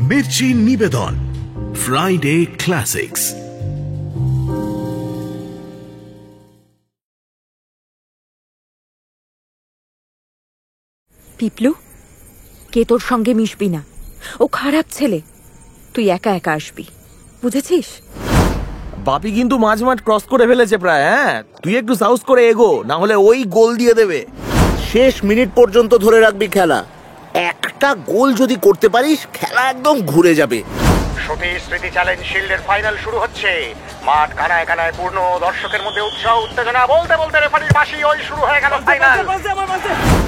মির্চি নিবেদন Friday classics. Piplu, কে তোর সঙ্গে মিশবি না, ও খারাপ ছেলে। তুই একা একা আসবি, বুঝেছিস? বাপি কিন্তু মাঝ ক্রস করে ফেলেছে প্রায়। হ্যাঁ, তুই একটু সাহস করে এগো, না হলে ওই গোল দিয়ে দেবে। শেষ মিনিট পর্যন্ত ধরে রাখবি খেলা। একটা গোল যদি করতে পারিস, খেলা একদম ঘুরে যাবে। সতীশ স্মৃতি চ্যালেঞ্জ শিল্ডের ফাইনাল শুরু হচ্ছে। মাঠ কানায় কানায় পূর্ণ, দর্শকের মধ্যে উৎসাহ উত্তেজনা। বলতে বলতে রেফারির বাঁশি, ওই শুরু হয়ে গেল ফাইনাল।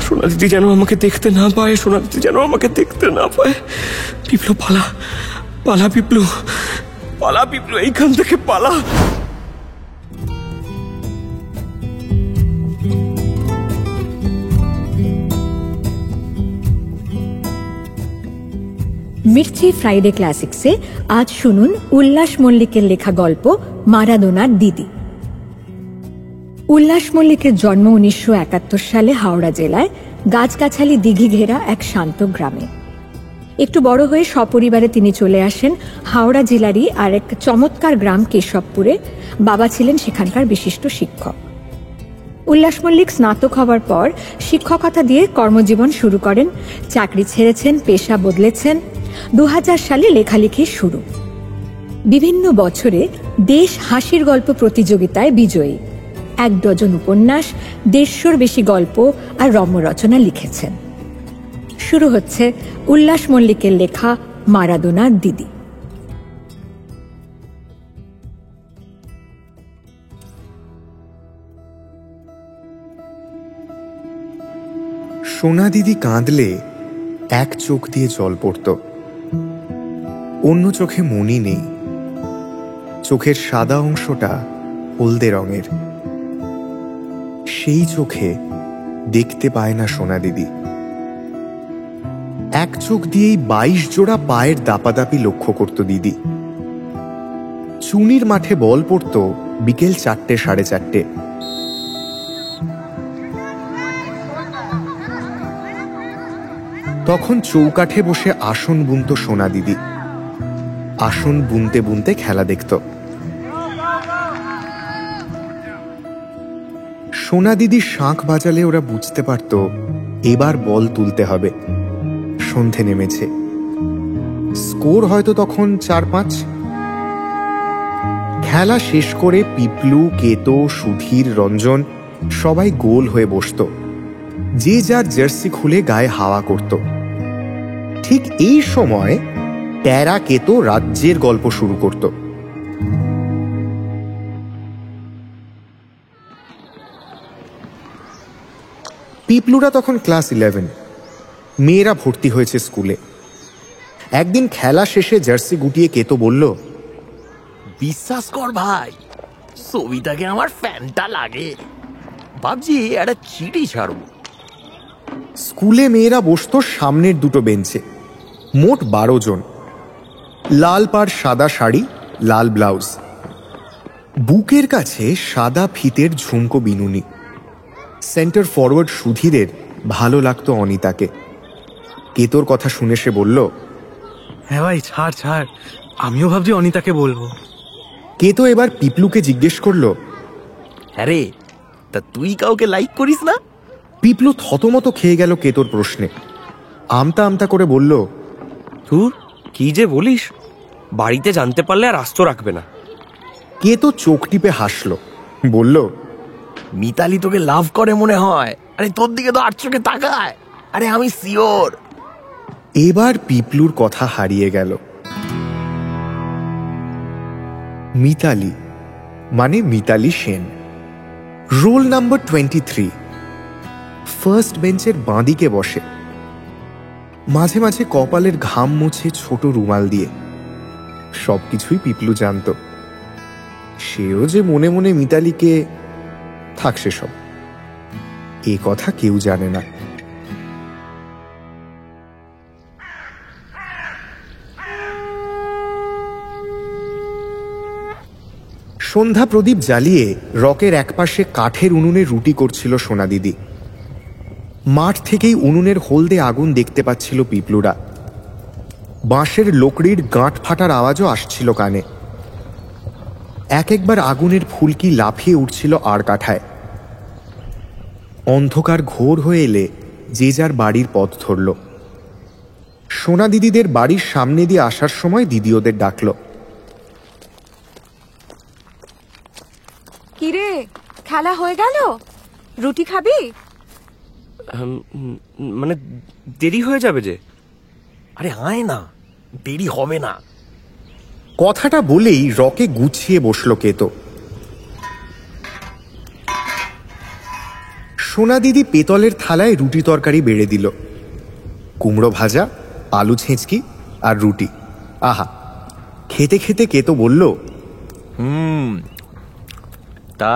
সোনাদিদি যেন আমাকে দেখতে না পায়, সোনাদিদি যেন আমাকে দেখতে না পায়। পিপলু পালা, পালা পিপলু, পালা পিপলু, এইখান থেকে পালা। মির্চি ফ্রাইডে ক্লাসিক্সে আজ শুনুন উল্লাস মল্লিকের লেখা গল্প মারাদোনার দিদি। উল্লাস মল্লিকের জন্ম 1971 সালে হাওড়া জেলায় গাছগাছালি দিঘি ঘেরা এক শান্ত গ্রামে। একটু বড় হয়ে সপরিবারে তিনি চলে আসেন হাওড়া জেলারই আর এক চমৎকার গ্রাম কেশবপুরে। বাবা ছিলেন সেখানকার বিশিষ্ট শিক্ষক। উল্লাস মল্লিক স্নাতক হওয়ার পর শিক্ষকতা দিয়ে কর্মজীবন শুরু করেন। চাকরি ছেড়েছেন, পেশা বদলেছেন। 2000 সালে লেখালেখি শুরু। বিভিন্ন বছরে দেশ হাসির গল্প প্রতিযোগিতায় বিজয়ী। 1 ডজন উপন্যাস, 150-র বেশি গল্প আর রম্যরচনা লিখেছেন। শুরু হচ্ছে উল্লাস মল্লিকের লেখা মারাদোনার দিদি। সোনা দিদি কাঁদলে এক চোখ দিয়ে জল পড়ত, অন্য চোখে মনি নেই। চোখের সাদা অংশটা হলদে রঙের। সেই চোখে দেখতে পায় না সোনা দিদি। এক চোখ দিয়েই 22 জোড়া পায়ের দাপাদাপি লক্ষ্য করত দিদি। চুনির মাঠে বল পড়ত বিকেল 4টে, 4:30। তখন চৌকাঠে বসে আসন বুনত সোনা দিদি। আসন বুনতে বুনতে খেলা দেখত। সোনা দিদি শাঁখ বাজালে ওরা বুঝতে পারত এবার বল তুলতে হবে। সন্ধে নেমেছে। স্কোর হয়তো তখন 4-5। খেলা শেষ করে পিপলু, কেতো, সুধীর, রঞ্জন সবাই গোল হয়ে বসত। যে যার জার্সি খুলে গায়ে হাওয়া করত। ঠিক এই সময় ট্যারা কেতো রাজ্যের গল্প শুরু করত। পিপলুরা তখন ক্লাস 11। মেয়েরা ভর্তি হয়েছে স্কুলে। একদিন খেলা শেষে জার্সি গুটিয়ে কেতো বলল, বিশ্বাস কর ভাই, সবিতাকে আমার ফ্যানটা লাগে। ভাবছি একটা চিঠি ছাড়ব। স্কুলে মেয়েরা বসত সামনের দুটো বেঞ্চে। মোট 12 জন। লাল পাড় সাদা শাড়ি, লাল ব্লাউজ। বুকের কাছে সাদা ফিতের ঝুমকো বিনুনি। সেন্টার ফরওয়ার্ড সুধীরের ভালো লাগতো অনিতাকে। কেতোর কথা শুনে সে বলল, হ্যাঁ ভাই, ছাড় ছাড়, আমিও ভাবছি অনিতাকে বলবো। কেতো এবার পিপলুকে জিজ্ঞেস করলো, হ্যাঁ রে, তা তুই কাউকে লাইক করিস না? পিপলু থতমত খেয়ে গেল কেতোর প্রশ্নে। আমতা আমতা করে বলল, তুই কি যে বলিস, বাড়িতে জানতে পারলে আর আস্ত রাখবে না। কেতো চোখ টিপে হাসল, বলল, মিতালি তোকে লাভ করে মনে হয়। আরে তোর দিকে তো 8 চোখে তাকায়। আরে আমি শিওর। এবার পিপলুর কথা হারিয়ে গেল। মিতালি মানে Mitali Sen, roll number 23। First বেঞ্চের বাঁদিকে বসে। মাঝে মাঝে কপালের ঘাম মুছে ছোট রুমাল দিয়ে। সবকিছুই পিপলু জানত। সেও যে মনে মনে মিতালিকে, থাক সেসব, এ কথা কেউ জানে না। সন্ধ্যা প্রদীপ জ্বালিয়ে রকের একপাশে কাঠের উনুনে রুটি করছিল সোনা দিদি। মাঠ থেকেই উনুনের হলদে আগুন দেখতে পাচ্ছিল পিপলুরা। বাঁশের লোকড়ির গাঁট ফাটার আওয়াজও আসছিল কানে। এক একবার আগুনের ফুলকি লাফিয়ে উঠছিল আর কাঠায়। অন্ধকার ঘোর হয়ে এলে যে যার বাড়ির পথ ধরল। সোনা দিদিদের বাড়ির সামনে দিয়ে আসার সময় দিদি ওদের ডাকল। কিরে, খেলা হয়ে গেল? রুটি খাবি? মানে দেরি হয়ে যাবে যে। আরে আয় না, দেরি হবে না। কথাটা বলেই রকে গুছিয়ে বসল কেতো। সোনা দিদি পেতলের থালায় রুটি তরকারি বেড়ে দিল। কুমড়ো ভাজা, আলু ছেঁচকি আর রুটি। আহা, খেতে খেতে কেতো বলল, তা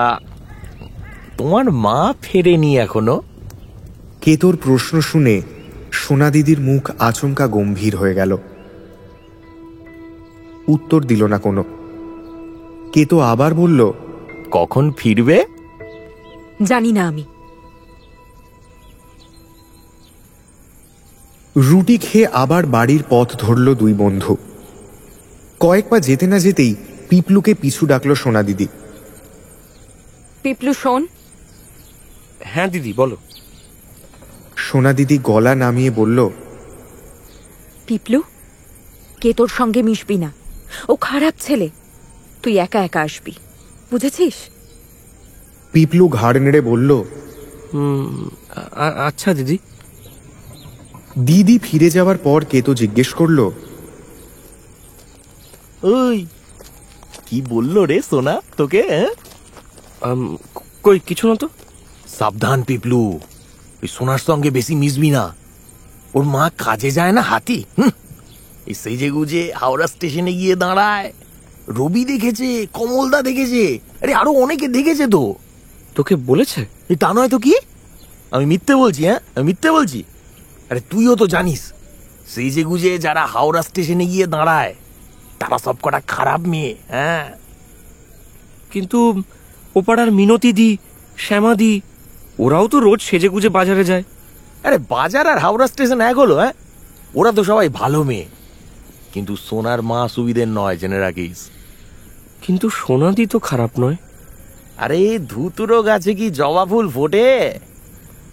তোমার মা ফেরেনি এখনো? কেতোর প্রশ্ন শুনে সোনা দিদির মুখ আচমকা গম্ভীর হয়ে গেল। উত্তর দিল না কোনো। কেতো আবার বলল, কখন ফিরবে? জানি না আমি। রুটি খেয়ে আবার বাড়ির পথ ধরল দুই বন্ধু। কয়েক পা যেতে না যেতেই পিপলুকে পিছু ডাকল সোনা দিদি। পিপলু শোন। হ্যাঁ দিদি বলো। সোনা দিদি গলা নামিয়ে বলল, পিপলু, কে তোর সঙ্গে মিশবি না, ও খারাপ ছেলে। তুই একা একা আসবি, বুঝেছিস? পিপলু ঘাড় নেড়ে বলল, আচ্ছা দিদি। দিদি ফিরে যাওয়ার পর কেতো জিজ্ঞেস করল, ওই কি বললো রে সোনা তোকে? কই কিছু না তো। সাবধান পিপলু, ওই সোনার সঙ্গে বেশি মিশবি না। ওর মা কাজে যায় না হাতি। এই সেজে গুজে হাওড়া স্টেশনে গিয়ে দাঁড়ায়। রবি দেখেছে, কমলদা দেখেছে, আরে আরো অনেকে দেখেছে তো। তোকে বলেছে? তা নয় তো কি? আমি মিথ্যে বলছি? হ্যাঁ, আমি মিথ্যে বলছি? আরে তুইও তো জানিস, সেজে গুজে যারা হাওড়া স্টেশনে গিয়ে দাঁড়ায় তারা সব কটা খারাপ মেয়ে। হ্যাঁ, কিন্তু ওপাড়ার মিনতি দি, শ্যামা দি, ওরাও তো রোজ সেজে গুজে বাজারে যায়। আরে বাজার আর হাওড়া স্টেশন এক হলো? হ্যাঁ, ওরা তো সবাই ভালো মেয়ে, কিন্তু সোনার মা সুবিধের নয়, জেনে রাখিস। কিন্তু সোনাদি তো খারাপ নয়। আরে ধুতুরো গাছে কি জবা ফুল ফোটে?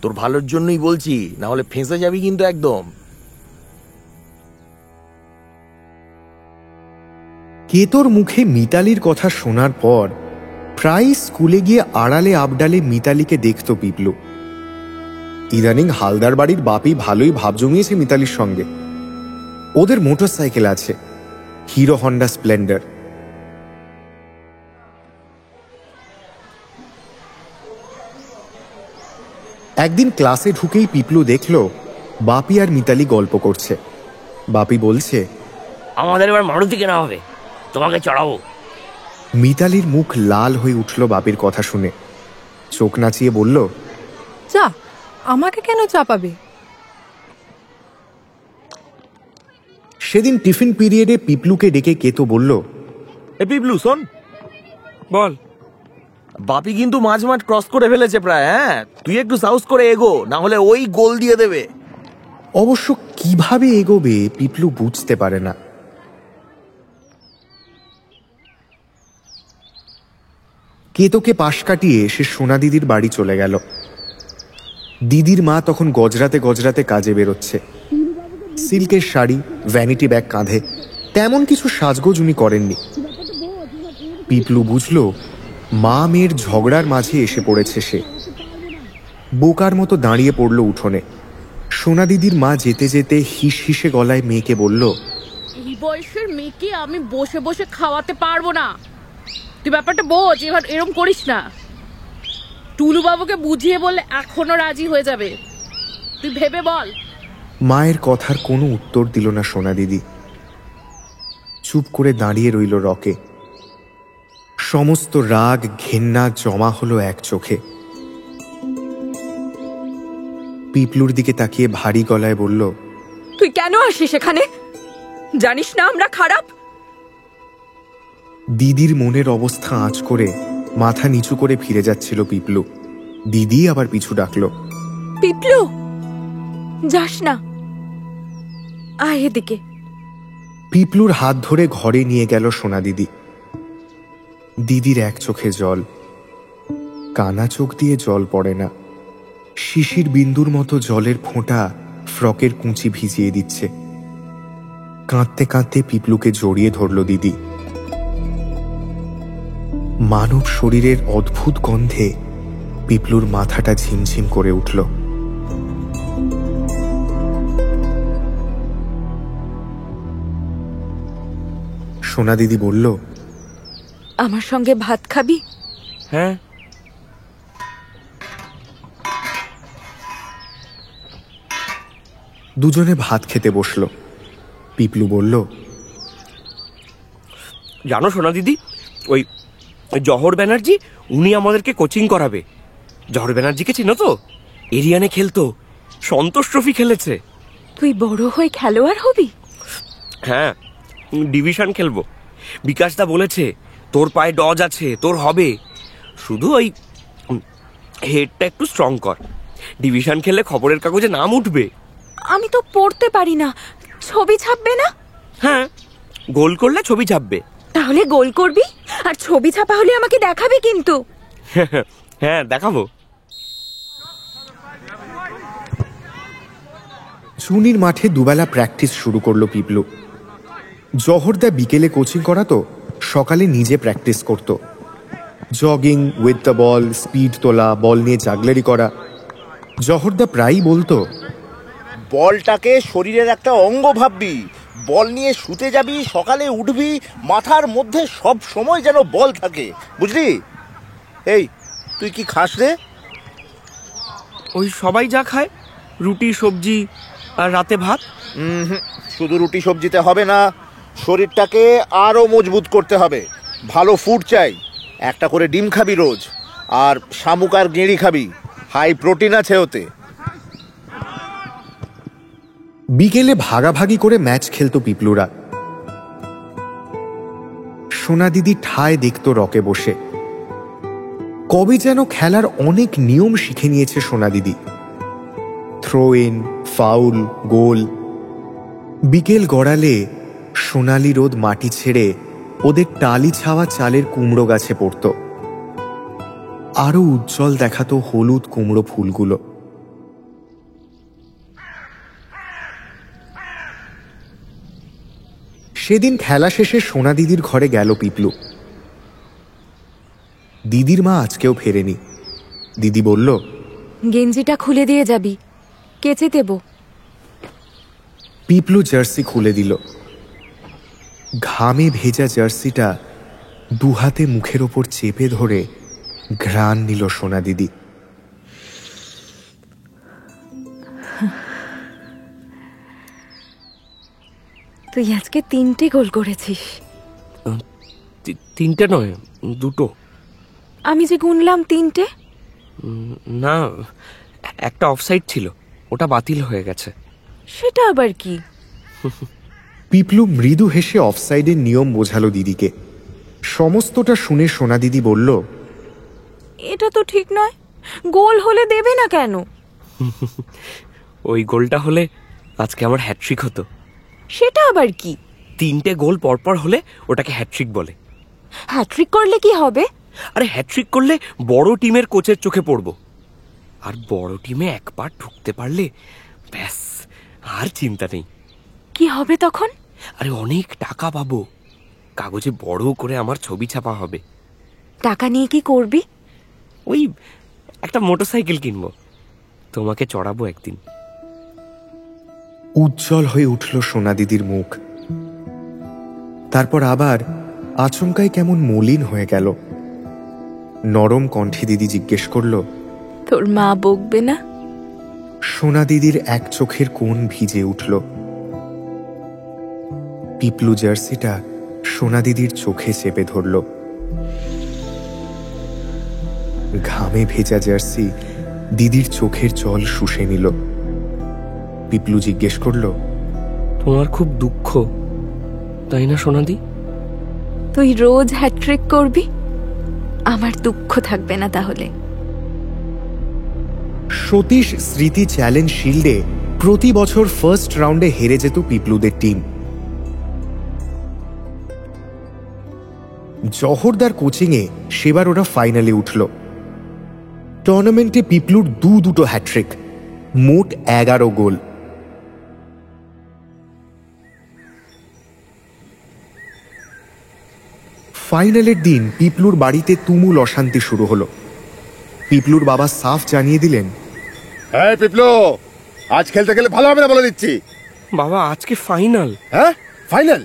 তোর ভালোর জন্যই বলছি, না হলে ফেঁসে যাবি কিন্তু একদম। কেতোর মুখে মিতালির কথা শোনার পর প্রায় স্কুলে গিয়ে আড়ালে আবডালে মিতালিকে দেখত পিপলু। ইদানিং হালদার বাড়ির বাপি ভালোই ভাব জমিয়েছে মিতালির সঙ্গে। ওদের মোটর সাইকেল আছে, হিরো হন্ডা স্প্লেন্ডার। একদিন ক্লাসে ঢুকেই পিপলু দেখল বাপি আর মিতালি গল্প করছে। বাপি বলছে, আমাদের এবার মারুতি কেনা হবে, তোমাকে চড়াবো। মিতালির মুখ লাল হয়ে উঠল বাপির কথা শুনে। চোখ নাচিয়ে বলল, যা, আমাকে কেন চাপাবে? সেদিন টিফিন পিরিয়ডে পিপলুকে ডেকে কেতো বলল, এ পিপলু শোন। বল। বাপি কিন্তু মাঝ মাঠ ক্রস করে ফেলেছে প্রায়। হ্যাঁ, তুই একটু সাহস করে এগো, না হলে ওই গোল দিয়ে দেবে। অবশ্য কিভাবে এগোবে পিপলু বুঝতে পারে না। কেতোকে পাশ কাটিয়ে সে সোনা দিদির বাড়ি চলে গেল। দিদির মা তখন গজরাতে গজরাতে কাজে বেরোচ্ছে। সিল্কের শাড়ি, ভ্যানিটি ব্যাগ কাঁধে, তেমন কিছু সাজগোজ উনি করেননি। পিপলু বুঝল মা মেয়ের ঝগড়ার মাঝে এসে পড়েছে সে। বোকার মতো দাঁড়িয়ে পড়ল উঠোনে। সোনা দিদির মা যেতে যেতে হিস হিসে গলায় মেয়েকে বলল, এই বয়সের মেয়েকে আমি বসে বসে খাওয়াতে পারবো না। তুই ব্যাপারটা বোঝ, এবার এরম করিস না। টুলু বাবুকে বুঝিয়ে বললে এখনো রাজি হয়ে যাবে, তুই ভেবে বল। মায়ের কথার কোনো উত্তর দিল না সোনা দিদি। চুপ করে দাঁড়িয়ে রইল রকে। সমস্ত রাগ ঘেন্না জমা হলো এক চোখে। পিপলুর দিকে তাকিয়ে ভারী গলায় বলল, তুই কেন আসিস এখানে? জানিস না আমরা খারাপ? দিদির মনের অবস্থা আঁচ করে মাথা নিচু করে ফিরে যাচ্ছিল পিপলু। দিদি আবার পিছু ডাকল, পিপলু যাস না, আয় এদিকে। পিপলুর হাত ধরে ঘরে নিয়ে গেল সোনা দিদি। দিদির এক চোখে জল, কানা চোখ দিয়ে জল পড়ে না। শিশির বিন্দুর মতো জলের ফোঁটা ফ্রকের কুঁচি ভিজিয়ে দিচ্ছে। কাঁদতে কাঁদতে পিপলুকে জড়িয়ে ধরল দিদি। মানব শরীরের অদ্ভুত গন্ধে পিপলুর মাথাটা ঝিমঝিম করে উঠল। সোনা দিদি বলল, আমার সঙ্গে ভাত খাবি? হ্যাঁ। দুজনে ভাত খেতে বসল। পিপলু বলল, জানো সোনা দিদি, ওই জহর ব্যানার্জি উনি আমাদেরকে কোচিং করাবে। জহর ব্যানার্জিকে চিনো তো? এরিয়ানে খেলতো, সন্তোষ ট্রফি খেলেছে। তুই বড় হয়ে খেলোয়াড় হবি? হ্যাঁ, ডিভিশন খেলবো। বিকাশদা বলেছে তোর পায়ে ডজ আছে, তোর হবে। শুধু ওই হেডটা একটু স্ট্রং কর। ডিভিশন খেলে খবরের কাগজে নাম উঠবে। আমি তো পড়তে পারি না, ছবি ছাপবে না? হ্যাঁ, গোল করলে ছবি ছাপবে। তাহলে গোল করবি, আর ছবি ছাপা হলে আমাকে দেখাবি কিন্তু। হ্যাঁ, দেখাবো। চুনির মাঠে দুবেলা প্র্যাকটিস শুরু করলো পিপলু। জহরদা বিকেলে কোচিং করাতো, সকালে নিজে প্র্যাকটিস করত। Jogging with the ball, speed তোলা, বল নিয়ে জাগলারি করা। জহরদা প্রায়ই বলতো, বলটাকে শরীরের একটা অঙ্গ ভাববি, বল নিয়ে শুতে যাবি, সকালে উঠবি, মাথার মধ্যে সব সময় যেন বল থাকে, বুঝলি? এই তুই কি খাস রে? ওই সবাই যা খায়, রুটি সবজি আর রাতে ভাত। শুধু রুটি সবজিতে হবে না, শরীরটাকে আরো মজবুত করতে হবে। ভালো ফুড চাই, একটা করে ডিম খাবি রোজ, আর শামুক আর গেঁড়ি খাবি, হাই প্রোটিন আছে ওতে। বিকেলে ভাগাভাগি করে ম্যাচ খেলতো পিপলুরা। সোনা দিদি ঠায় দেখত রকে বসে। কবে যেন খেলার অনেক নিয়ম শিখে নিয়েছে সোনা দিদি। থ্রো ইন, ফাউল, গোল। বিকেল গড়ালে সোনালি রোদ মাটি ছেড়ে ওদের টালি ছাওয়া চালের কুমড়ো গাছে পড়ত। আরো উজ্জ্বল দেখাতো হলুদ কুমড়ো ফুলগুলো। সেদিন খেলা শেষে সোনা দিদির ঘরে গেল পিপলু। দিদির মা আজকেও ফেরেনি। দিদি বলল, গেঞ্জিটা খুলে দিয়ে যাবি, কেচে দেব। পিপলু জার্সি খুলে দিল। ঘামে ভেজা জার্সিটা দুহাতে মুখের ওপর চেপে ধরে ঘ্রাণ নিল সোনা দিদি। তুই আজকে 3টে গোল করেছিস। 3টে নয়, 2টো। আমি যে গুনলাম 3টে। না, একটা অফসাইড ছিল, ওটা বাতিল হয়ে গেছে। সেটা আবার কি? পিপলু মৃদু হেসে অফসাইডের নিয়ম বোঝালো দিদিকে। সমস্তটা শুনে সোনা দিদি বলল, এটা তো ঠিক নয়, গোল হলে দেবে না কেন? ওই গোলটা হলে আজকে আমার হ্যাট্রিক হতো। সেটা আবার কি? 3টে গোল পরপর হলে ওটাকে হ্যাট্রিক বলে। হ্যাট্রিক করলে কি হবে? আরে হ্যাট্রিক করলে বড় টিমের কোচের চোখে পড়বো, আর বড় টিমে একবার ঢুকতে পারলে ব্যাস, আর চিন্তা নেই। কি হবে তখন? আরে অনেক টাকা পাবো, কাগজে বড় করে আমার ছবি ছাপা হবে। টাকা নিয়ে কি করবি? ওই একটা মোটরসাইকেল কিনবো, তোমাকে চড়াবো একদিন। উজ্জ্বল হয়ে উঠল সোনা দিদির মুখ। তারপর আবার আচমকাই কেমন মলিন হয়ে গেল। নরম কণ্ঠে দিদি জিজ্ঞেস করল, তোর মা বকবে না? সোনা দিদির এক চোখের কোণ ভিজে উঠল। পিপলু জার্সিটা সোনা দিদির চোখে চেপে ধরল। ঘামে ভেজা জার্সি দিদির চোখের জল শুষে নিল। পিপলু জিজ্ঞেস করল, তোমার খুব দুঃখ তাই না সোনাদি? তুই রোজ হ্যাট্রিক করবি, আমার দুঃখ থাকবে না তাহলে? সতীশ স্মৃতি চ্যালেঞ্জ শিল্ডে প্রতি বছর ফার্স্ট রাউন্ডে হেরে যেত পিপলুদের টিম। জহরদার কোচিংয়ে সেবার ওরা ফাইনালে উঠল। টুর্নামেন্টে পিপলুর দুটো হ্যাট্রিক, মোট 11 গোল। ফাইনালের দিন পিপলুর বাড়িতে তুমুল অশান্তি শুরু হলো। পিপলুর বাবা সাফ জানিয়ে দিলেন, হ্যাঁ পিপলু, আজ খেলতে গেলে ভালো হবে না বলে দিচ্ছি। বাবা আজকে ফাইনাল। হ্যাঁ ফাইনাল?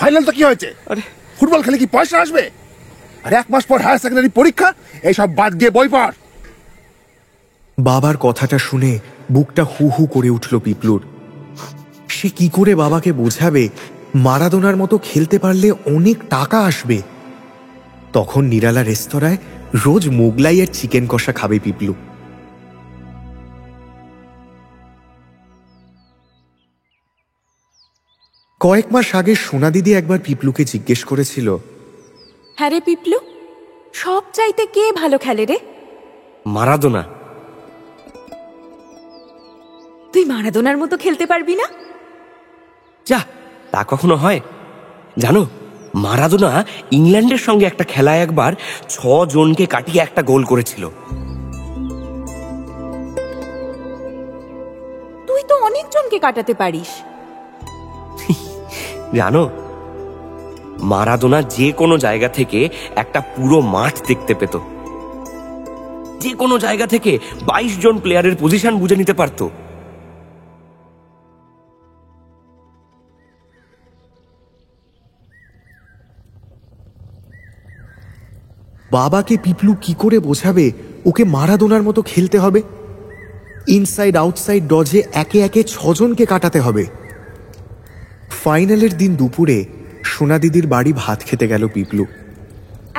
ফাইনাল তো কি হয়েছে? আরে ফুটবল খেলে কি পয়সা আসবে? আর 1 মাস পর হায়ার সেকেন্ডারি পরীক্ষা, এইসব বাদ দিয়ে বই পড়। বাবার কথাটা শুনে বুকটা হু হু করে উঠল পিপলুর। সে কি করে বাবাকে বোঝাবে মারাদোনার মতো খেলতে পারলে অনেক টাকা আসবে? তখন নিরালা রেস্তোরাঁয় রোজ মোগলাই আর চিকেন কষা খাবে পিপলু। কয়েক মাস আগে সোনা দিদি একবার পিপলুকে জিজ্ঞেস করেছিল, হ্যাঁ রে পিপলু, সব চাইতে কে ভালো খেলে রে? মারাদোনা। তুই মারাদোনার মতো খেলতে পারবি না? যা, তা কখনো হয়? জানো, মারাদোনা ইংল্যান্ডের সঙ্গে একটা খেলায় একবার 6 জনকে কাটিয়ে একটা গোল করেছিল। তুই তো অনেক জনকে কাটাতে পারিস। জানো, মারাদোনা যে কোনো জায়গা থেকে একটা পুরো মাঠ দেখতে পেত। যে কোনো জায়গা থেকে 22 জন প্লেয়ারের পজিশন বুঝে নিতে পারত। বাবাকে পিপলু কি করে বোঝাবে ওকে মারাদোনার মতো খেলতে হবে? ইনসাইড আউটসাইড ডজে একে একে 6 জনকে কাটাতে হবে। ফাইনালের দিন দুপুরে সোনা দিদির বাড়ি ভাত খেতে গেল পিপলু।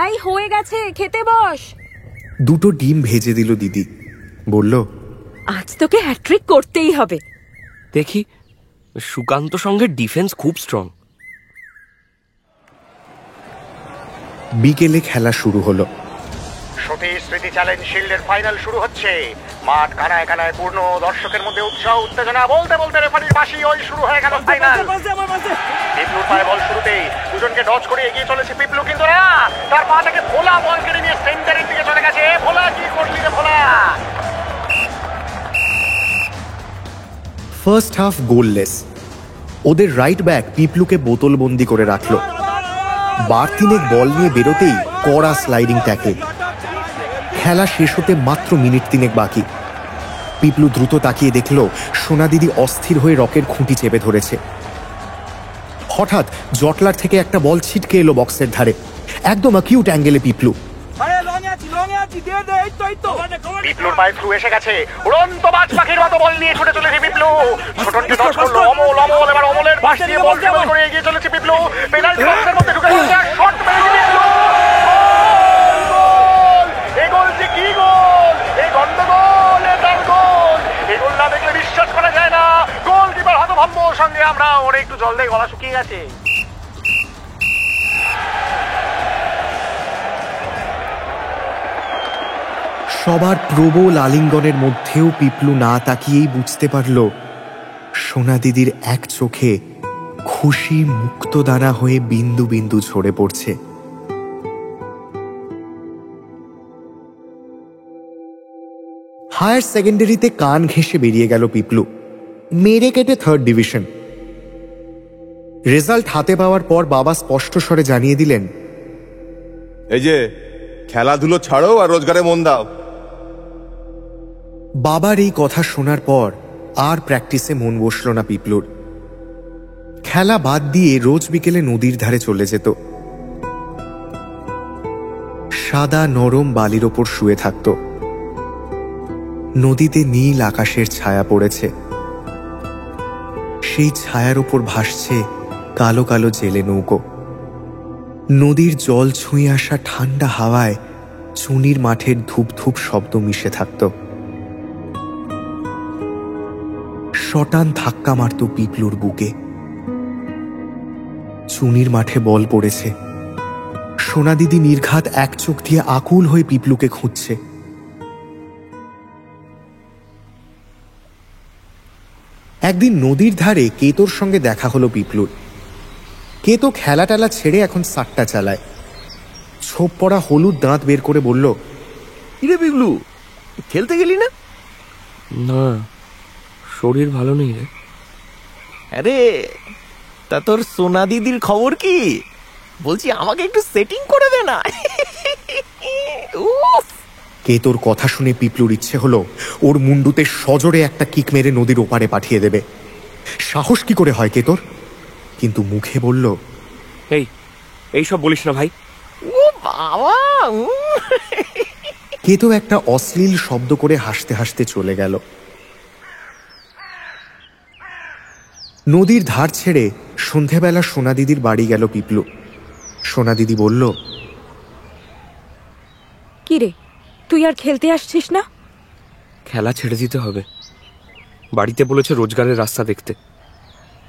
এই হয়ে গেছে, খেতে বস। 2টো ডিম ভেজে দিল দিদি, বলল, আজ তোকে হ্যাট্রিক করতেই হবে। দেখি, সুকান্ত সঙ্গে ডিফেন্স খুব স্ট্রং। বিকেলে খেলা শুরু হলো। সতী স্মৃতি চ্যালেঞ্জ শিল্ডের ফাইনাল শুরু হচ্ছে। মাঠ কানায় কানায় পূর্ণ, দর্শকের মধ্যে উৎসাহ উত্তেজনা। বলতে বলতে রেফারির বাঁশি, ওই শুরু হয়ে গেল ফাইনাল। পিপলুর পায়ে বল শুরুতেই দুজনকে ডজ করে এগিয়ে চলেছে পিপলু, কিন্তু না, তার পা থেকে ভোলা বল কেড়ে নিয়ে সেন্টারের দিকে চলে গেছে। ভোলা, কি করলি রে ভোলা? First half goalless. ওদের রাইট ব্যাক পিপলুকে বোতলবন্দি করে রাখলো। 3 বল নিয়ে বেরোতেই কড়া স্লাইডিং ট্যাকল। খেলা শেষ হতে মাত্র মিনিট 3 বাকি। পিপলু দ্রুত তাকিয়ে দেখল সোনা দিদি অস্থির হয়ে রকের খুঁটি চেপে ধরেছে। হঠাৎ জটলার থেকে একটা বল ছিটকে এলো বক্সের ধারে, একদম অ্যাকিউট অ্যাঙ্গেলে পিপলু। পিপলুর পায়ে থ্রু এসে গেছে। উড়ন্ত বাজ পাখির মতো বল নিয়ে ছুটে চলেছে পিপলু। ছোটনকে ডজ করলো অমল। এবার অমলের পাশ দিয়ে বল ড্রিবল করে এগিয়ে চলেছে পিপলু। পেনাল্টি বক্সের মধ্যে ঢুকে গেছে, শট মেরেছে পিপলু। গোল! এই গোল যে কি গোল! এই গন্ডগোল, এটার গোল! এই গোল না দেখলে বিশ্বাস করা যায় না। গোলকিপার হতভম্ব, সঙ্গে আমরা। ওরে একটু জল দিয়ে গলা শুকিয়ে গেছে। সবার প্রবল আলিঙ্গনের মধ্যেও পিপলু না তাকিয়েই বুঝতে পারল সোনা দিদির এক চোখে খুশি মুক্তদানা হয়ে বিন্দু বিন্দু ঝরে পড়ছে। হায়ার সেকেন্ডারিতে কান ঘেঁষে বেরিয়ে গেল পিপলু, মেরে কেটে 3rd ডিভিশন। রেজাল্ট হাতে পাওয়ার পর বাবা স্পষ্ট স্বরে জানিয়ে দিলেন, এই যে খেলাধুলো ছাড়ো আর রোজগারে মন দাও। বাবার এই কথা শোনার পর আর প্র্যাকটিসে মন বসল না পিপলুর। খেলা বাদ দিয়ে রোজ বিকেলে নদীর ধারে চলে যেত। সাদা নরম বালির ওপর শুয়ে থাকত। নদীতে নীল আকাশের ছায়া পড়েছে, সেই ছায়ার ওপর ভাসছে কালো কালো জেলে নৌকো। নদীর জল ছুঁয়ে আসা ঠান্ডা হাওয়ায় চুনির মাঠের ধূপ ধূপ শব্দ মিশে থাকত। শটান ধাক্কা মারত পিপলুর বুকে। চুনির মাঠে বল পড়েছে। সোনা দিদি নির্ঘাত এক চোখ দিয়ে আকুল হয়ে পিপলুকে খুঁজছে। একদিন নদীর ধারে কেতোর সঙ্গে দেখা হলো পিপলুর। কেতো খেলা টেলা ছেড়ে এখন সাট্টা চালায়। ছোপ পড়া হলুদ দাঁত বের করে বলল, কিরে পিবলু, খেলতে গেলি না? না, শরীর ভালো নেই রে। আরে তা তোর সোনা দিদির খবর কি? বলছি আমাকে একটু সেটিং করে দে না। উফ! কেতোর কথা শুনে পিপলুর ইচ্ছে হলো ওর মুন্ডুতে সজোরে একটা কিক মেরে নদীর ওপারে পাঠিয়ে দেবে। সাহস কি করে হয় কেতোর, কিন্তু মুখে বলল, এইসব বলিস না ভাই। ও বাবা! কেতো একটা অশ্লীল শব্দ করে হাসতে হাসতে চলে গেল। নদীর ধার ছেড়ে সন্ধেবেলা সোনা দিদির বাড়ি গেল পিপলু। সোনা দিদি বলল, কি রে, তুই আর খেলতে আসছিস না? খেলা ছেড়ে দিতে হবে, বাড়িতে বলেছে রোজগারের রাস্তা দেখতে।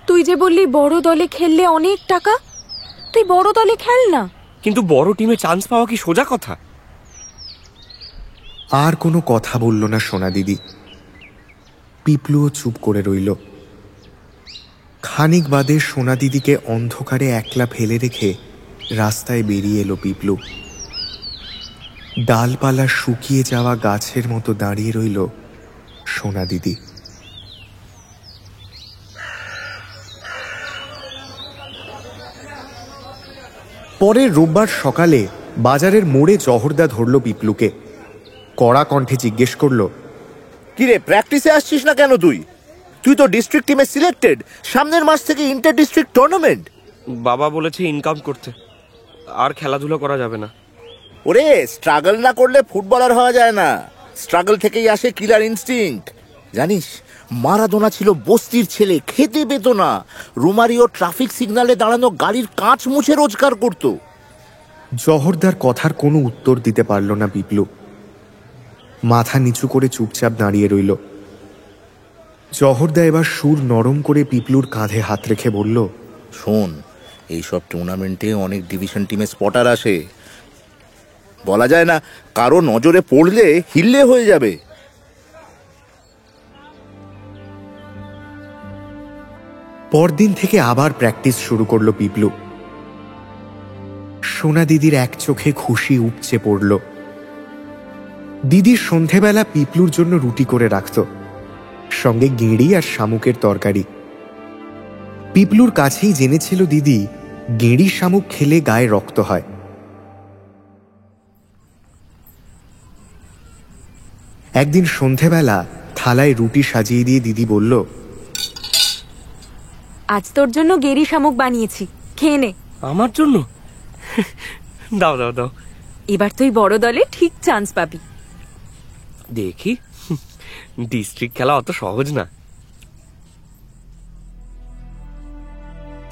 তুই যে বললি বড় দলে খেললে অনেক টাকা, তুই বড় দলে খেল না। কিন্তু বড় টিমে চান্স পাওয়া কি সোজা কথা? আর কোনো কথা বলল না সোনা দিদি। পিপলুও চুপ করে রইল। খানিক বাদে সোনা দিদিকে অন্ধকারে একলা ফেলে রেখে রাস্তায় বেরিয়ে এলো পিপলু। ডালপালা শুকিয়ে যাওয়া গাছের মতো দাঁড়িয়ে রইল সোনা দিদি। পরের রোববার সকালে বাজারের মোড়ে জহরদা ধরল পিপলুকে। কড়া কণ্ঠে জিজ্ঞেস করল, কিরে, প্র্যাকটিসে আসছিস না কেন তুই? তুই তো ডিস্ট্রিক্ট টিমে সিলেক্টেড, সামনের মাস থেকে ইন্টার ডিস্ট্রিক্ট টুর্নামেন্ট। বাবা বলেছে ইনকাম করতে, আর খেলাধুলা করা যাবে না। ওরে, স্ট্রাগল না করলে ফুটবলার হওয়া যায় না, স্ট্রাগল থেকেই আসে কিলার ইনস্টিংক্ট। জানিস, মারাদোনা ছিল বস্তির ছেলে, খেতে পেত না। রোমারিও ট্রাফিক সিগন্যালে দাঁড়ানো গাড়ির কাঁচ মুছে রোজগার করত। জহরদার কথার কোনো উত্তর দিতে পারল না পিপলু। মাথা নিচু করে চুপচাপ দাঁড়িয়ে রইল। জহরদা এবার সুর নরম করে পিপলুর কাঁধে হাত রেখে বলল, শোন, এইসব টুর্নামেন্টে অনেক ডিভিশন টিমে স্পটার আসে। বলা যায় না, কারো নজরে পড়লে হিল্লে হয়ে যাবে। পরদিন থেকে আবার প্র্যাকটিস শুরু করলো পিপলু। সোনা দিদির এক চোখে খুশি উপচে পড়ল। দিদির সন্ধেবেলা পিপলুর জন্য রুটি করে রাখত, সঙ্গে গেঁড়ি আর শামুকের তরকারি। পিপলুর কাছেই জেনেছিল দিদি গেঁড়ি শামুক খেলে গায়ে রক্ত হয়। একদিন সন্ধেবেলা থালায় রুটি সাজিয়ে দিয়ে দিদি বলল, আজ তোর জন্য গেরি শামুক বানিয়েছি, খেয়ে নে। আমার জন্য? দাও দাও দাও। এবার তুই বড় দলে ঠিক চান্স পাবি। দেখি, ডিস্ট্রিক্ট খেলা অত সহজ না।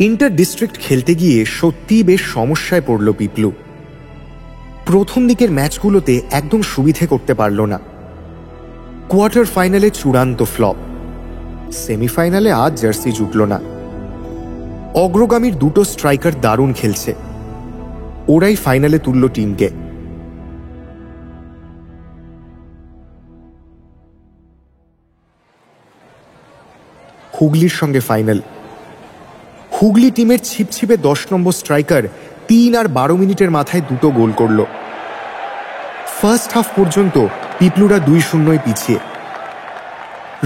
ইন্টার ডিস্ট্রিক্ট খেলতে গিয়ে সত্যিই বেশ সমস্যায় পড়ল পিপলু। প্রথম দিকের ম্যাচগুলোতে একদম সুবিধে করতে পারল না। কোয়ার্টার ফাইনালে চূড়ান্ত ফ্লপ, সেমিফাইনালে আজ জার্সি জুটল না। অগ্রগামীর দুটো স্ট্রাইকার দারুণ খেলছে, ওরাই ফাইনালে তুলল টিমকে। হুগলির সঙ্গে ফাইনাল। হুগলি টিমের ছিপছিপে 10 নম্বর স্ট্রাইকার 3 আর 12 মিনিটের মাথায় দুটো গোল করল। ফার্স্ট হাফ পর্যন্ত পিপলুরা 2-0 পিছিয়ে।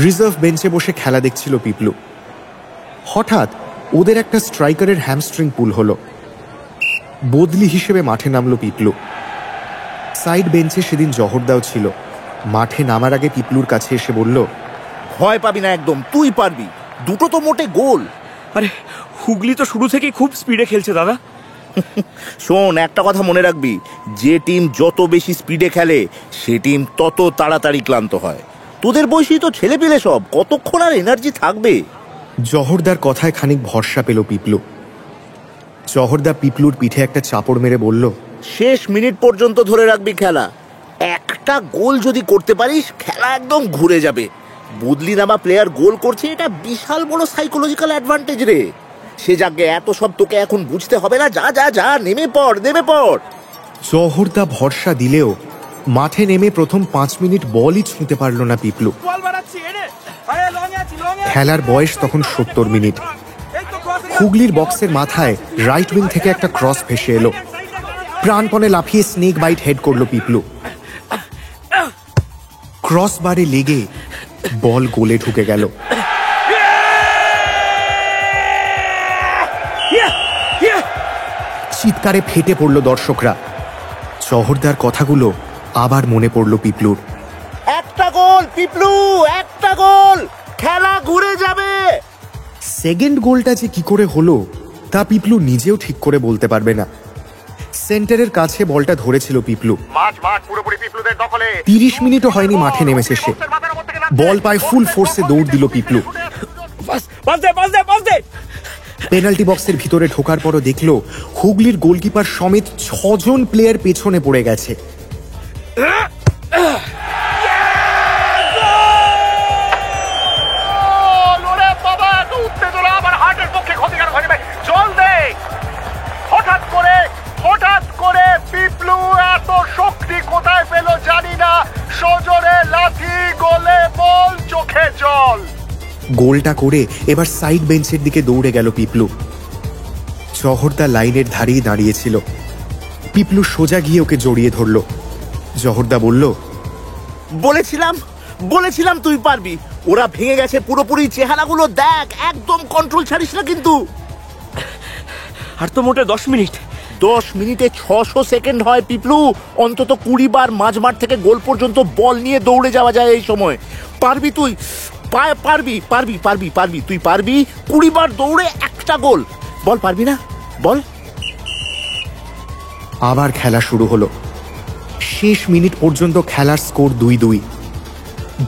রিজার্ভ বেঞ্চে বসে খেলা দেখছিল পিপলু। হঠাৎ ওদের একটা স্ট্রাইকারের হ্যামস্ট্রিং পুল হলো। বদলি হিসেবে মাঠে নামলো পিপলু। সাইড বেঞ্চে সেদিন জহরদাও ছিল। মাঠে নামার আগে পিপলুর কাছে এসে বলল, ভয় পাবি না একদম, তুই পারবি, দুটো তো মোটে গোল। আরে, হুগলি তো শুরু থেকেই খুব স্পিডে খেলছে দাদা। শোন, একটা কথা মনে রাখবি, যে টিম যত বেশি স্পিডে খেলে সে টিম তত তাড়াতাড়ি ক্লান্ত হয়। তোদের বয়সী তো ছেলে পেলে সব, কতক্ষণ আর এনার্জি থাকবে? জহরদার কথায় খানিক ভরসা পেল পিপলু। জহরদা পিপলুর পিঠে একটা চাপড় মেরে বলল, শেষ মিনিট পর্যন্ত ধরে রাখবি খেলা। একটা গোল যদি করতে পারিস, খেলা একদম ঘুরে যাবে। বদলি নামা প্লেয়ার গোল করছে, এটা বিশাল বড় সাইকোলজিক্যাল অ্যাডভান্টেজ রে। সে যাকে এত সব তোকে এখন বুঝতে হবে না, যা যা যা, নেমে পড় নেমে পড়। জহরদা ভরসা দিলেও মাঠে নেমে প্রথম 5 মিনিট বলই ছুঁতে পারল না পিপলু। খেলার বয়স তখন 70 মিনিট। হুগলির বক্সের মাথায় রাইট উইং থেকে একটা ক্রস ভেসে এলো। প্রাণপণে লাফিয়ে স্নেক বাইট হেড করলো পিপলু। ক্রস বারে লেগে বল গোলে ঢুকে গেল। চিৎকারে ফেটে পড়ল দর্শকরা। জহরদার কথাগুলো আবার মনে পড়ল পিপলুর। একটা গোল পিপলু, একটা গোল, খেলা ঘুরে যাবে। সেকেন্ড গোলটা যে কি করে হলো তা পিপলু নিজেও ঠিক করে বলতে পারবে না। সেন্টারের কাছে বলটা ধরেছিল পিপলু। মাঠ পুরোপুরি পিপলুদের দখলে। 30 মিনিটও হয়নি মাঠে নেমেছে সে। বল পায় ফুল ফোর্সে দৌড় দিল পিপলু। পেনাল্টি বক্সের ভিতরে ঢোকার পরও দেখলো হুগলির গোলকিপার সমেত 6 জন প্লেয়ার পেছনে পড়ে গেছে। হঠাৎ করে পিপলু এত শক্তি কোথায় পেল জানি না, সজোরে লাথি, গোলে বল, চোখে জল। গোলটা করে এবার সাইড বেঞ্চের দিকে দৌড়ে গেল পিপলু। জহরদা লাইনের ধারেই দাঁড়িয়েছিল। পিপলু সোজা গিয়ে ওকে জড়িয়ে ধরল। জহরদা বলল, বলেছিলাম তুই পারবি। ওরা ভেঙে গেছে পুরোপুরি, চেহারাগুলো দেখ, একদম কন্ট্রোল ছাড়িস না কিন্তু। আর তো মোটে 10 মিনিট। 10 মিনিটে 600 সেকেন্ড হয় পিপলু। অন্তত 20 বার মাঝমাঠ থেকে গোল পর্যন্ত বল নিয়ে দৌড়ে যাওয়া যায় এই সময়। পারবি তুই, পারবি তুই পারবি। 20 বার দৌড়ে একটা গোল, বল পারবি না বল। আবার খেলা শুরু হলো। শেষ মিনিট পর্যন্ত খেলার স্কোর 2-2।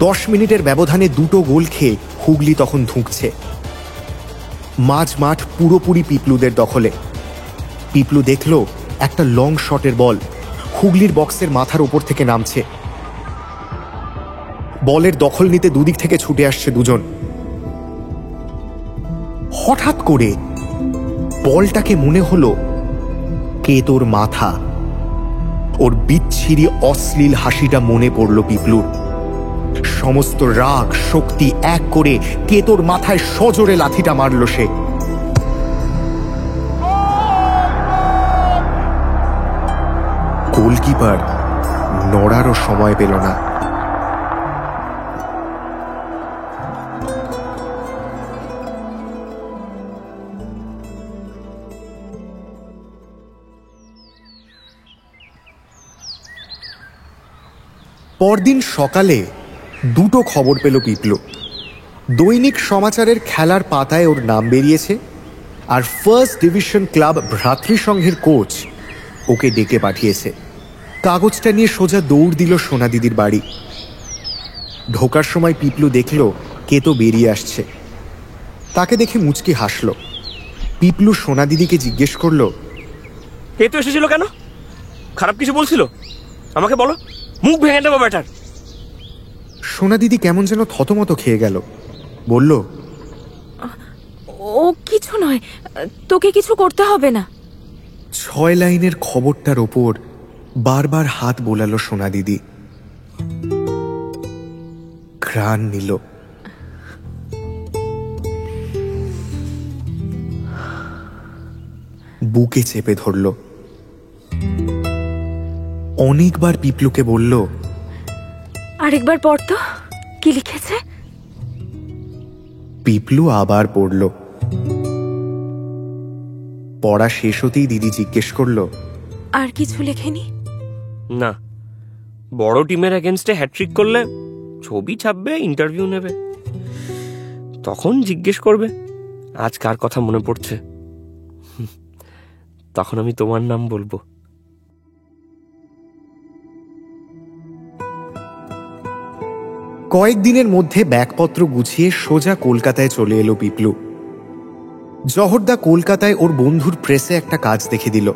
10 মিনিটের ব্যবধানে 2টো গোল খেয়ে হুগলি তখন ধুঁকছে। মাঝমাঠ পুরোপুরি পিপলুদের দখলে। পিপলু দেখল একটা লং শটের বল হুগলির বক্সের মাথার উপর থেকে নামছে। বলের দখল নিতে দুদিক থেকে ছুটে আসছে দুজন। হঠাৎ করে বলটাকে মনে হলো কে তোর মাথা। ওর বিচ্ছিরি অশ্লীল হাসিটা মনে পড়ল পিপলুর। সমস্ত রাগ শক্তি এক করে কে তোর মাথায় সজোরে লাথিটা মারল সে। গোলকিপার নড়ারও সময় পেল না। পরদিন সকালে 2টো খবর পেল পিপলু। দৈনিক সমাচারের খেলার পাতায় ওর নাম বেরিয়েছে, আর ফার্স্ট ডিভিশন ক্লাব ভ্রাতৃসংঘের কোচ ওকে ডেকে পাঠিয়েছে। কাগজটা নিয়ে সোজা দৌড় দিল সোনা দিদির বাড়ি। ঢোকার সময় পিপলু দেখল কে তো বেরিয়ে আসছে। তাকে দেখে মুচকি হাসল। পিপলু সোনা দিদিকে জিজ্ঞেস করল, এ তো এসেছিল কেন? খারাপ কিছু বলছিল? আমাকে বলো, মুখ ভেঙে দেবো ব্যাটার। সোনা দিদি কেমন যেন থতমত খেয়ে গেল। বলল, ও কিছু নয়, তোকে কিছু করতে হবে না। 6 লাইনের খবরটার ওপর বারবার হাত বোলালো সোনা দিদি। ঘ্রাণ নিল। বুকে চেপে ধরল। অনেকবার পিপলুকে বলল, আরেকবার পড় তো, কি লিখেছে। পিপলু আবার পড়ল। পড়া শেষ হতেই দিদি জিজ্ঞেস করল, আর কিছু লেখেনি? না, বড় টিমের এগেনস্টে হ্যাট্রিক করলে ছবি ছাপবে, ইন্টারভিউ নেবে, তখন জিজ্ঞেস করবে আজ কার কথা মনে পড়ছে। তখন আমি তোমার নাম বলবো। কয়েকদিনের মধ্যে ব্যাগপত্র গুছিয়ে সোজা কলকাতায় চলে এলো পিপলু। জহরদা কলকাতায় ওর বন্ধুর প্রেসে একটা কাজ দেখে দিল।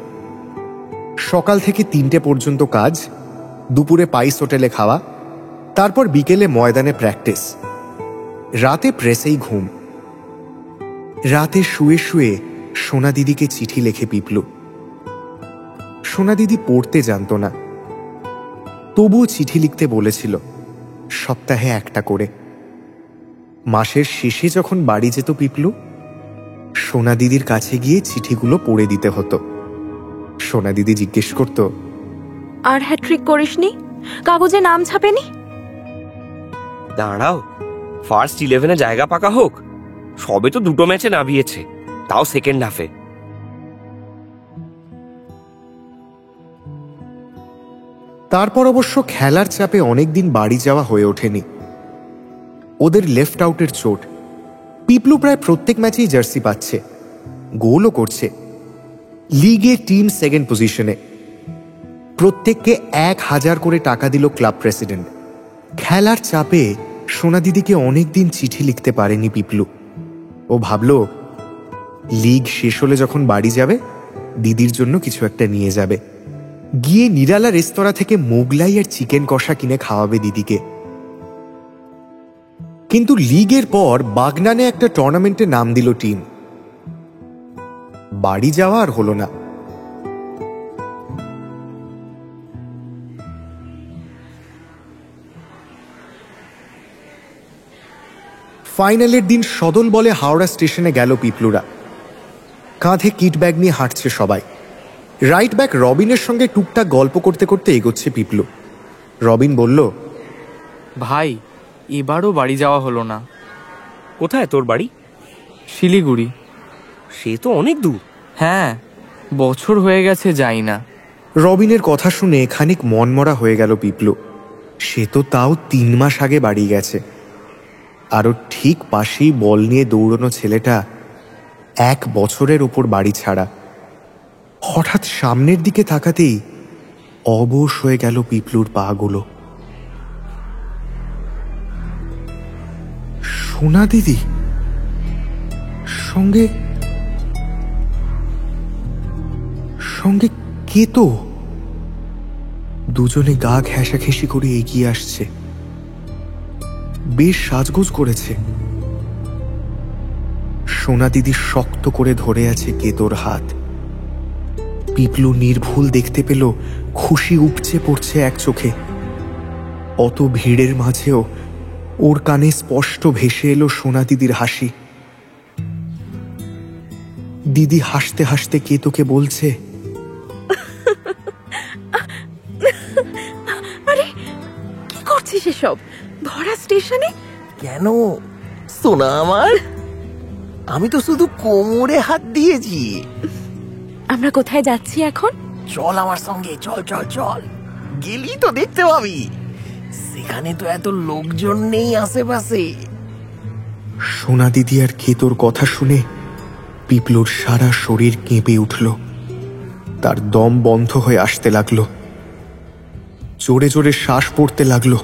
সকাল থেকে 3টে পর্যন্ত কাজ, দুপুরে পাইস হোটেলে খাওয়া, তারপর বিকেলে ময়দানে প্র্যাকটিস, রাতে প্রেসেই ঘুম। রাতে শুয়ে শুয়ে সোনা দিদিকে চিঠি লেখে পিপলু। সোনা দিদি পড়তে জানতো না, তবুও চিঠি লিখতে বলেছিল, সপ্তাহে একটা করে। মাসের শেষে যখন বাড়ি যেত পিপলু, সোনা দিদির কাছে গিয়ে চিঠিগুলো পড়ে দিতে হতো। সোনা দিদি জিজ্ঞেস করত, আর হ্যাট্রিক করিসনি? কাগজে নাম ছাপেনি? দাঁড়াও, ফার্স্ট 11-এ জায়গা পাকা হোক। সবে তো 2টো ম্যাচে নামিয়েছে, তাও সেকেন্ড হাফে। তারপর অবশ্য খেলার চাপে অনেকদিন বাড়ি যাওয়া হয়ে ওঠেনি। ওদের লেফট আউটের চোট। পিপলু প্রায় প্রত্যেক ম্যাচেই জার্সি পাচ্ছে, গোলও করছে। লিগে টিম সেকেন্ড পজিশনে। প্রত্যেককে 1000 করে টাকা দিল ক্লাব প্রেসিডেন্ট। খেলার চাপে সোনা দিদিকে অনেকদিন চিঠি লিখতে পারেনি পিপলু। ও ভাবল লিগ শেষ হলে যখন বাড়ি যাবে দিদির জন্য কিছু একটা নিয়ে যাবে, গিয়ে নিরালা রেস্তোরাঁ থেকে মোগলাই আর চিকেন কষা কিনে খাওয়াবে দিদিকে। কিন্তু লিগের পর বাগনানে একটা টুর্নামেন্টে নাম দিল টিম। বাড়ি যাওয়া আর হলো না। ফাইনালের দিন সদল বলে হাওড়া স্টেশনে গেল পিপলুরা। কাঁধে কিট ব্যাগ নিয়ে হাঁটছে সবাই। রাইট ব্যাক রবিনের সঙ্গে টুকটাক গল্প করতে করতে এগোচ্ছে পিপলু। রবিন বলল, ভাই এবারও বাড়ি যাওয়া হলো না। কোথায় তোর বাড়ি? শিলিগুড়ি। সে তো অনেক দূর। হ্যাঁ, বছর হয়ে গেছে যাই না। রবিনের কথা শুনে খানিক মনমরা হয়ে গেল পিপলু। সে তো তাও 3 মাস আগে বাড়ি গেছে। আরও ঠিক পাশেই বল নিয়ে দৌড়নো ছেলেটা 1 বছরের ওপর বাড়ি ছাড়া। হঠাৎ সামনের দিকে তাকাতেই অবশ হয়ে গেল পিপলুর পাগুলো। সোনা দিদি সঙ্গে সঙ্গে কে তো? দুজনে গা ঘেঁষাঘেঁষি করে এগিয়ে আসছে। বেশ সাজগোজ করেছে। সোনা দিদি শক্ত করে ধরে আছে কেতোর হাত। পিপলু নির্ভুল দেখতে পেল খুশি উপচে পড়ছে এক চোখে। অত ভিড়ের মাঝেও ওর কানে স্পষ্ট ভেসে এলো সোনা দিদির হাসি। দিদি হাসতে হাসতে কেতোকে বলছে, আরে কি করছিস এসব ভরা স্টেশনে? কেন সোনা আমার? আমি তো শুধু কোমরে হাত দিয়েছি। আমরা কোথায় যাচ্ছি এখন? চল আমার সঙ্গে, চল চল চল। গেলি তো দেখতে পাবি, সেখানে তো এত লোকজন নেই আশেপাশে। সোনা দিদি আর কেতোর কথা শুনে পিপলুর সারা শরীর কেঁপে উঠল। তার দম বন্ধ হয়ে আসতে লাগলো। জোরে জোরে শ্বাস পড়তে লাগলো।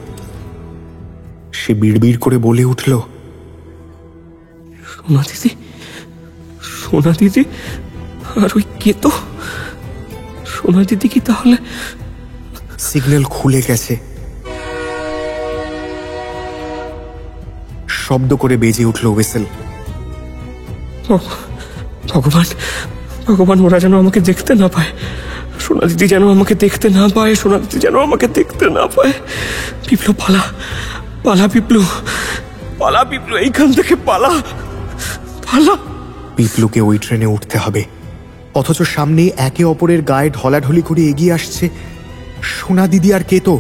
সে বিড়বিড় করে বলে উঠল, সোনা দিদি, সোনা দিদি আর ওই কেতো। সোনা দিদি কি তাহলে? সিগন্যাল খুলে গেছে। শব্দ করে বেজে উঠল হুইসেল। ভগবান, ভগবান, ওরা যেন আমাকে দেখতে না পায়। সোনা দিদি যেন আমাকে দেখতে না পায়। সোনা দিদি যেন আমাকে দেখতে না পায়। পিপলু পালা, পালা পিপলু, পালা পিপলু, এইখান থেকে পালা, পালা। পিপলুকে ওই ট্রেনে উঠতে হবে, অথচ সামনে একে অপরের গায়ে ঢলাঢলি করে এগিয়ে আসছে সোনা দিদি আর কেতো।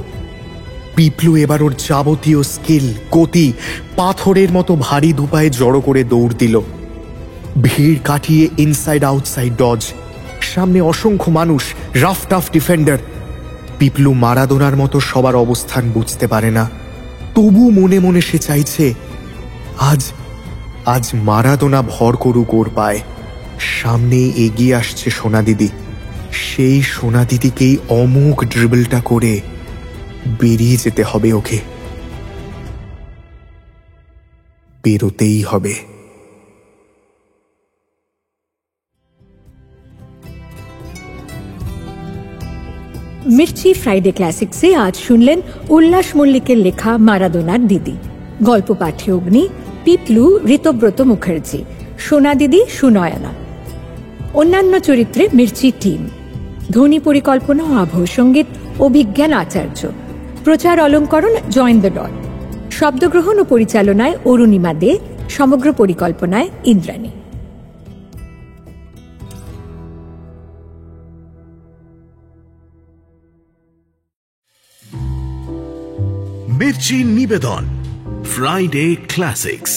পিপলু এবার ওর যাবতীয় স্কিল, গতি পাথরের মতো ভারী দুপায়ে জড়ো করে দৌড় দিল। ভিড় কাটিয়ে ইনসাইড আউটসাইড ডজ। সামনে অসংখ্য মানুষ, রাফ টাফ ডিফেন্ডার। পিপলু মারাদোনার মতো সবার অবস্থান বুঝতে পারে না। তবু মনে মনে সে চাইছে আজ আজ মারাদোনা ভর করুক ওর পায়। সামনে এগিয়ে আসছে সোনা দিদি। সেই সোনা দিদিকেই অমোঘ ড্রিবলটা করে বেরিয়ে যেতে হবে ওকে। বেরোতেই হবে। মির্চি ফ্রাইডে ক্লাসিক্সে আজ শুনলেন উল্লাস মল্লিকের লেখা মারাদোনার দিদি। গল্প পাঠে অগ্নি, পিপলু ঋতব্রত মুখার্জি, সোনা দিদি সুনয়না। অন্যান্য চরিত্রে মির্চি টিম। ধ্বনি পরিকল্পনা ও আবহ সঙ্গীত অভিজ্ঞান আচার্য। প্রচার অলঙ্করণ জয়েন দ্য ডট। শব্দগ্রহণ ও পরিচালনায় অরুণিমা দে। সমগ্র পরিকল্পনায় ইন্দ্রাণী। মির্চি নিবেদন ফ্রাইডে ক্লাসিক্স।